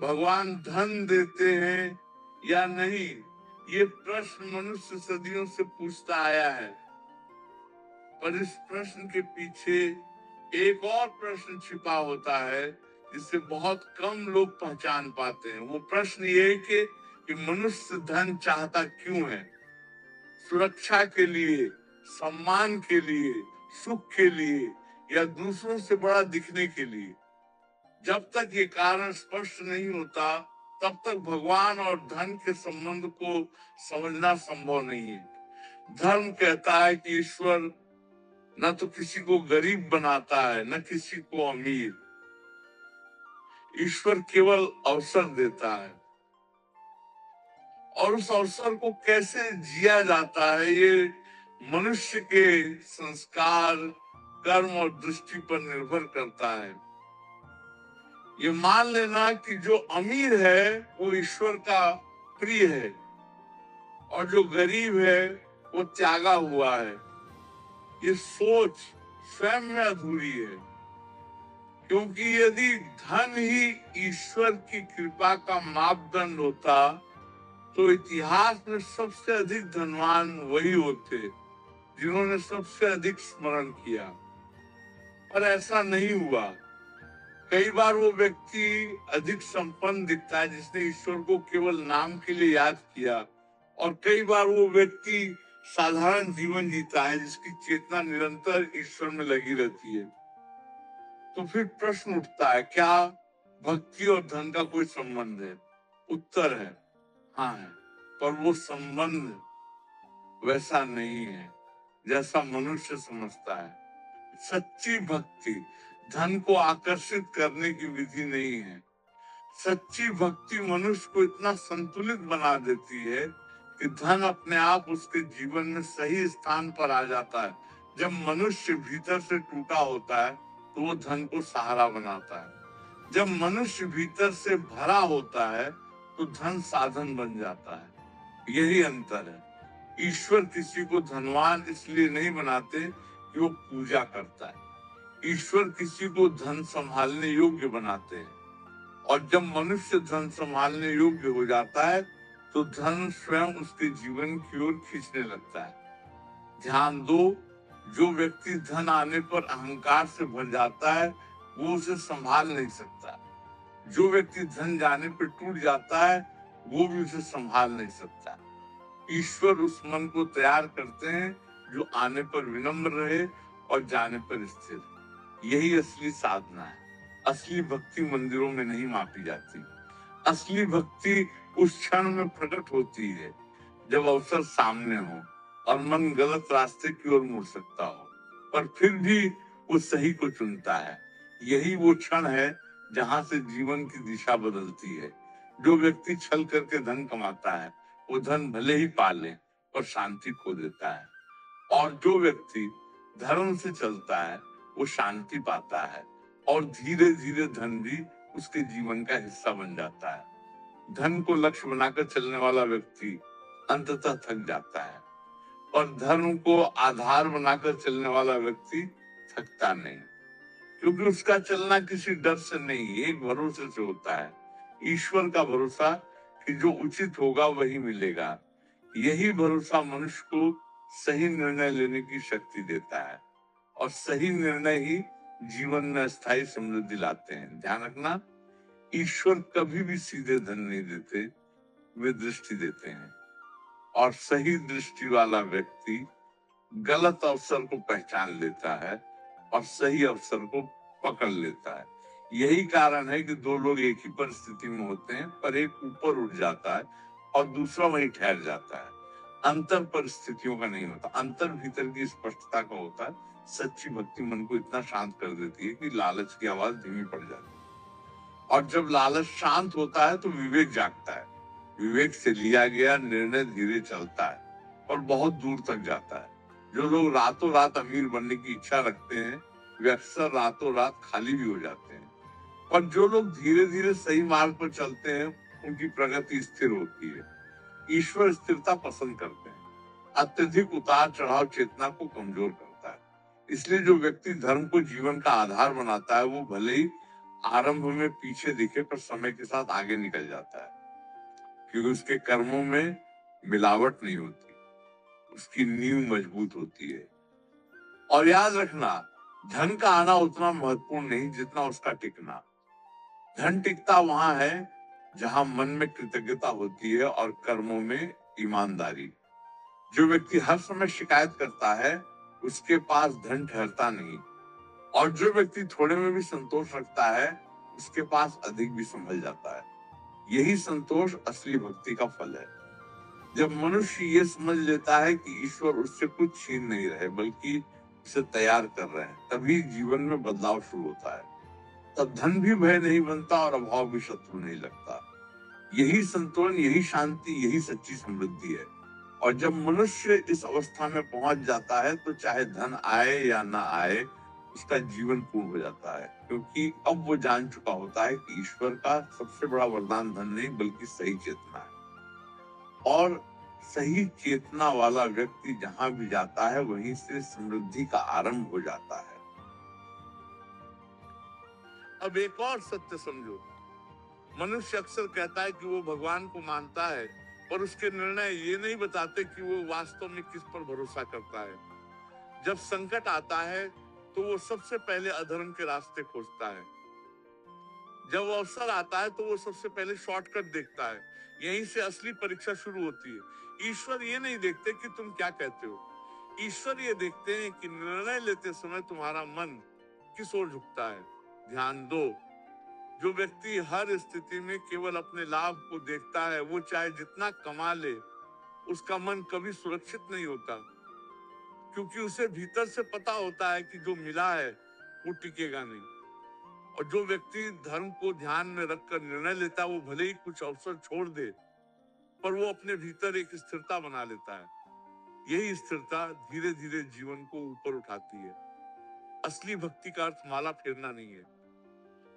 भगवान धन देते हैं या नहीं, ये प्रश्न मनुष्य सदियों से पूछता आया है। पर इस प्रश्न के पीछे एक और प्रश्न छिपा होता है जिसे बहुत कम लोग पहचान पाते हैं। वो प्रश्न ये है कि मनुष्य धन चाहता क्यों है? सुरक्षा के लिए, सम्मान के लिए, सुख के लिए, या दूसरों से बड़ा दिखने के लिए? जब तक ये कारण स्पष्ट नहीं होता, तब तक भगवान और धन के संबंध को समझना संभव नहीं है। धर्म कहता है कि ईश्वर न तो किसी को गरीब बनाता है, न किसी को अमीर। ईश्वर केवल अवसर देता है, और उस अवसर को कैसे जिया जाता है ये मनुष्य के संस्कार, कर्म और दृष्टि पर निर्भर करता है। ये मान लेना कि जो अमीर है वो ईश्वर का प्रिय है, और जो गरीब है वो त्यागा हुआ है, ये सोच स्वयं में अधूरी है। क्योंकि यदि धन ही ईश्वर की कृपा का मापदंड होता, तो इतिहास में सबसे अधिक धनवान वही होते जिन्होंने सबसे अधिक स्मरण किया। पर ऐसा नहीं हुआ। कई बार वो व्यक्ति अधिक संपन्न दिखता है जिसने ईश्वर को केवल नाम के लिए याद किया, और कई बार वो व्यक्ति साधारण जीवन जीता है जिसकी चेतना निरंतर ईश्वर में लगी रहती है। तो फिर प्रश्न उठता है, क्या भक्ति और धन का कोई संबंध है? उत्तर है हाँ है, पर वो संबंध वैसा नहीं है जैसा मनुष्य समझता है। सच्ची भक्ति धन को आकर्षित करने की विधि नहीं है। सच्ची भक्ति मनुष्य को इतना संतुलित बना देती है कि धन अपने आप उसके जीवन में सही स्थान पर आ जाता है। जब मनुष्य भीतर से टूटा होता है तो वो धन को सहारा बनाता है। जब मनुष्य भीतर से भरा होता है तो धन साधन बन जाता है। यही अंतर है। ईश्वर किसी को धनवान इसलिए नहीं बनाते कि वो पूजा करता है। ईश्वर किसी को धन संभालने योग्य बनाते हैं, और जब मनुष्य धन संभालने योग्य हो जाता है तो धन स्वयं उसके जीवन की ओर खींचने लगता है। ध्यान दो, जो व्यक्ति धन आने पर अहंकार से भर जाता है वो उसे संभाल नहीं सकता। जो व्यक्ति धन जाने पर टूट जाता है वो भी उसे संभाल नहीं सकता। ईश्वर उस मन को तैयार करते हैं जो आने पर विनम्र रहे और जाने पर स्थिर। यही असली साधना है। असली भक्ति मंदिरों में नहीं मापी जाती। असली भक्ति उस क्षण में प्रकट होती है जब अवसर सामने हो और मन गलत रास्ते की ओर मुड़ सकता हो, पर फिर भी वो सही को चुनता है। यही वो क्षण है जहां से जीवन की दिशा बदलती है। जो व्यक्ति छल करके धन कमाता है वो धन भले ही पाले और शांति खो देता है, और जो व्यक्ति धर्म से चलता है वो शांति पाता है, और धीरे धीरे धन भी उसके जीवन का हिस्सा बन जाता है। धन को लक्ष्य बनाकर चलने वाला व्यक्ति अंततः थक जाता है, और धर्म को आधार बनाकर चलने वाला व्यक्ति थकता नहीं, क्योंकि उसका चलना किसी डर से नहीं, एक भरोसे से होता है। ईश्वर का भरोसा कि जो उचित होगा वही मिलेगा। यही भरोसा मनुष्य को सही निर्णय लेने की शक्ति देता है, और सही निर्णय ही जीवन में स्थायी समृद्धि लाते हैं। ध्यान रखना, ईश्वर कभी भी सीधे धन नहीं देते, वे दृष्टि देते हैं, और सही दृष्टि वाला व्यक्ति गलत अवसर को पहचान लेता है और सही अवसर को पकड़ लेता है। यही कारण है कि दो लोग एक ही परिस्थिति में होते हैं, पर एक ऊपर उठ जाता है और दूसरा वहीं ठहर जाता है। अंतर परिस्थितियों का नहीं होता, अंतर भीतर की स्पष्टता का होता है। सच्ची भक्ति मन को इतना शांत कर देती है कि लालच की आवाज धीमी पड़ जाती है, और जब लालच शांत होता है तो विवेक जागता है। विवेक से लिया गया निर्णय धीरे चलता है और बहुत दूर तक जाता है। जो लोग रातों रात अमीर बनने की इच्छा रखते हैं वे अक्सर रातों रात खाली भी हो जाते हैं, और जो लोग धीरे धीरे सही मार्ग पर चलते हैं उनकी प्रगति स्थिर होती है। ईश्वर स्थिरता पसंद करते हैं। अत्यधिक उतार चढ़ाव चेतना को कमजोर करता है। इसलिए जो व्यक्ति धर्म को जीवन का आधार बनाता है वो भले ही आरंभ में पीछे दिखे पर समय के साथ आगे निकल जाता है, क्योंकि उसके कर्मों में मिलावट नहीं होती, उसकी नींव मजबूत होती है। और याद रखना, धन का आना उतना महत्वपूर्ण नहीं जितना उसका टिकना। धन टिकता वहां है जहां मन में कृतज्ञता होती है और कर्मों में ईमानदारी। जो व्यक्ति हर समय शिकायत करता है, उसके पास धन ठहरता नहीं, और जो व्यक्ति थोड़े में भी संतोष रखता है, उसके पास अधिक भी संभल जाता है। यही संतोष असली भक्ति का फल है। जब मनुष्य ये समझ लेता है कि ईश्वर उससे कुछ छीन नहीं रहे बल्कि उसे तैयार कर रहे हैं, तभी जीवन में बदलाव शुरू होता है। तब धन भी भय नहीं बनता और अभाव भी शत्रु नहीं लगता। यही संतुलन, यही शांति, यही सच्ची समृद्धि है। और जब मनुष्य इस अवस्था में पहुंच जाता है, तो चाहे धन आए या ना आए, उसका जीवन पूर्ण हो जाता है, क्योंकि अब वो जान चुका होता है कि ईश्वर का सबसे बड़ा वरदान धन नहीं बल्कि सही चेतना है। और सही चेतना वाला व्यक्ति जहां भी जाता है, वहीं से समृद्धि का आरंभ हो जाता है। अब एक और सत्य समझो। मनुष्य अक्सर कहता है कि वो भगवान को मानता है, पर उसके निर्णय ये नहीं बताते कि वो वास्तव में किस पर भरोसा करता है। जब संकट आता है, तो वो सबसे पहले अधर्म के रास्ते खोजता है। जब अवसर आता है, तो वो सबसे पहले शॉर्टकट देखता है। यहीं से असली परीक्षा शुरू होती है। ईश्वर ये नहीं देखते कि तुम क्या कहते हो। ईश्वर ये देखते हैं कि निर्णय लेते समय तुम्हारा मन किस ओर झुकता है। ध्यान दो, जो व्यक्ति हर स्थिति में केवल अपने लाभ को देखता है, वो चाहे जितना कमा ले, उसका मन कभी सुरक्षित नहीं होता, क्योंकि उसे भीतर से पता होता है कि जो मिला है वो टिकेगा नहीं। और जो व्यक्ति धर्म को ध्यान में रखकर निर्णय लेता है, वो भले ही कुछ अवसर छोड़ दे, पर वो अपने भीतर एक स्थिरता बना लेता है। यही स्थिरता धीरे धीरे जीवन को ऊपर उठाती है। असली भक्ति का अर्थ माला फेरना नहीं है।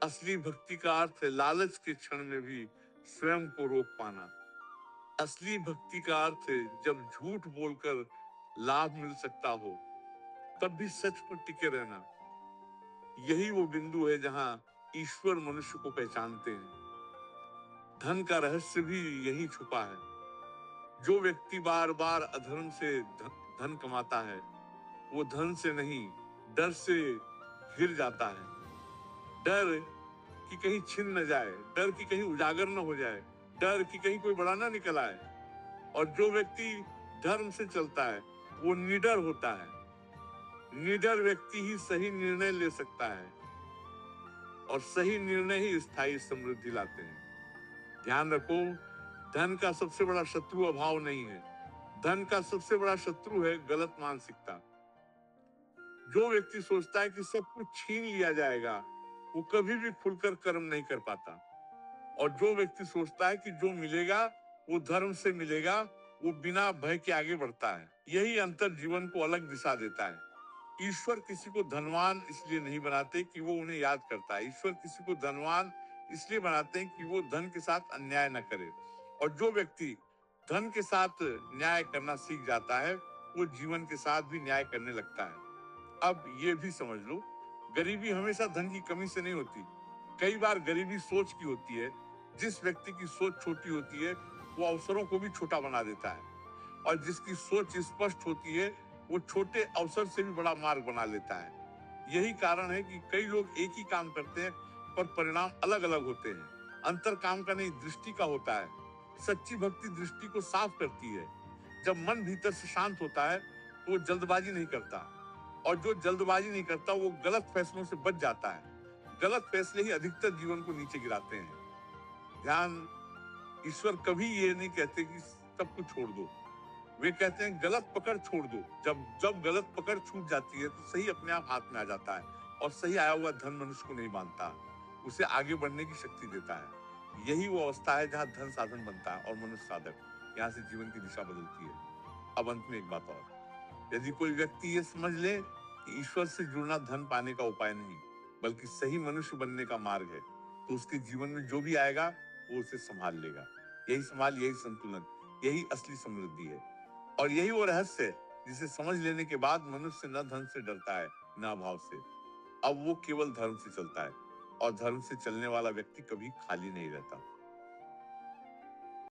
असली भक्ति का अर्थ है लालच के क्षण में भी स्वयं को रोक पाना। असली भक्ति का अर्थ है जब झूठ बोलकर लाभ मिल सकता हो, तब भी सच पर टिके रहना। यही वो बिंदु है जहां ईश्वर मनुष्य को पहचानते हैं। धन का रहस्य भी यही छुपा है। जो व्यक्ति बार बार अधर्म से धन कमाता है, वो धन से नहीं, डर से गिर जाता है। डर कि कहीं छिन न जाए, डर कि कहीं उजागर न हो जाए, डर कि कहीं कोई बड़ा ना निकल आए। और जो व्यक्ति धर्म से चलता है, वो निडर होता है। निडर व्यक्ति ही सही निर्णय ले सकता है, और सही निर्णय ही स्थायी समृद्धि लाते हैं। ध्यान रखो, धन का सबसे बड़ा शत्रु अभाव नहीं है। धन का सबसे बड़ा शत्रु है गलत मानसिकता। जो व्यक्ति सोचता है कि सब कुछ छीन लिया जाएगा, वो कभी भी खुलकर कर्म नहीं कर पाता। और जो व्यक्ति सोचता है कि जो मिलेगा वो धर्म से मिलेगा, वो बिना भय के आगे बढ़ता है। यही अंतर जीवन को अलग दिशा देता है। ईश्वर किसी को धनवान इसलिए नहीं बनाते कि वो उन्हें याद करता है। ईश्वर किसी को धनवान इसलिए बनाते हैं कि वो धन के साथ अन्याय न करे। और जो व्यक्ति धन के साथ न्याय करना सीख जाता है, वो जीवन के साथ भी न्याय करने लगता है। अब ये भी समझ लो, गरीबी हमेशा धन की कमी से नहीं होती। कई बार गरीबी सोच की होती है। जिस व्यक्ति की सोच छोटी होती है, वो अवसरों को भी छोटा बना देता है, और जिसकी सोच स्पष्ट होती है, वो छोटे अवसर से भी बड़ा मार्ग बना लेता है। यही कारण है कि कई लोग एक ही काम करते हैं, पर परिणाम अलग अलग होते हैं। अंतर काम का नहीं, दृष्टि का होता है। सच्ची भक्ति दृष्टि को साफ करती है। जब मन भीतर से शांत होता है, तो वो जल्दबाजी नहीं करता, और जो जल्दबाजी नहीं करता, वो गलत फैसलों से बच जाता है। गलत फैसले ही अधिकतर जीवन को नीचे गिराते हैं। ध्यान, ईश्वर कभी ये नहीं कहते कि सब कुछ छोड़ दो। वे कहते हैं गलत पकड़ छोड़ दो। जब जब गलत पकड़ छूट जाती है, तो सही अपने आप हाथ में आ जाता है, और सही आया हुआ धन मनुष्य को नहीं बांधता, उसे आगे बढ़ने की शक्ति देता है। यही वो अवस्था है जहाँ धन साधन बनता है और मनुष्य साधक। यहाँ से जीवन की दिशा बदलती है। अब अंत में एक बात और, यदि कोई व्यक्ति ये समझ ले कि ईश्वर से जुड़ना धन पाने का उपाय नहीं, बल्कि सही मनुष्य बनने का मार्ग है, तो उसके जीवन में जो भी आएगा, वो उसे संभाल लेगा। यही संभाल, यही संतुलन, यही असली समृद्धि है। और यही वो रहस्य है जिसे समझ लेने के बाद मनुष्य न धन से डरता है, न अभाव से। अब वो केवल धर्म से चलता है, और धर्म से चलने वाला व्यक्ति कभी खाली नहीं रहता।